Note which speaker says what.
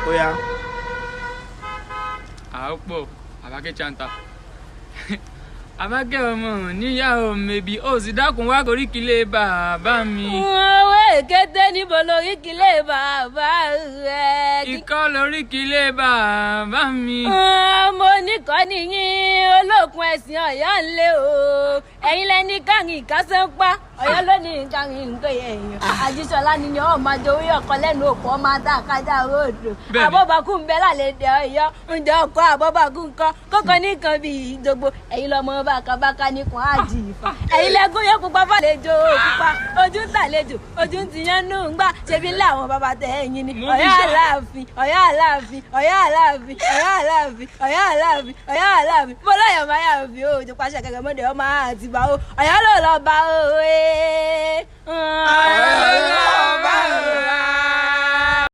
Speaker 1: Oya.
Speaker 2: Àpò Àbákẹ́ chanta. Àbákẹ́ ọmọ níyàwó mẹ́bí ó sì dákun wá koríkìlẹ̀ bàbá mi.
Speaker 3: Owó èkété níbo lóríkìlẹ̀ bàbá rẹ̀.
Speaker 2: Ikọ́ lóríkìlẹ̀ bàbá mi.
Speaker 3: Mo níkọ́ nìyín olókun ẹ̀sìn Ọ̀yọ́ ńlẹ̀ o. Ẹ̀yin lẹ́ni kárin ìkásẹ́ ń pa. Ọ̀yọ́ ló ní kárin nǹkan èèyàn. Àjíṣọlá ni ọ̀ máa jowó ọkọ lẹ́nu òpó ọmọ àtàkájà ròdò. Àbọ̀bàkú ń bẹ lálẹ́dẹ̀ Ọ̀yọ́. Ǹjẹ́ ọkọ àbọ̀bàkú ń kọ́? Kókó nìkan bíi ìjogbo. Ẹ̀yin lọmọ bàkàbàkà nìkan àjì ìfà. Ẹ̀yin lẹ́gún yóò pupa fàlejò pupa. Ojú ń tàlejò, ojú ń tiyán nù ń gbà. Ṣebí ńlá àwọn bàbá tẹ ẹ̀yin ni. Ọ̀yọ́ Aláàfin, Ọ̀yọ́ Aláàfin, Ọ̀yọ́ Aláàfin, Ọ̀yọ́ Aláàfin, Ọ̀yọ́ Aláàfin, Ọ̀yọ́ Aláàfin. Mo lọ́yọ̀ máa yà fi o, ti pàṣẹ kẹ̀kẹ́ mọ́dé ọmọ àti bá o. Ọ̀yọ́ ló lọ bá o.
Speaker 1: Ọ̀yọ́ ló lọ bá o.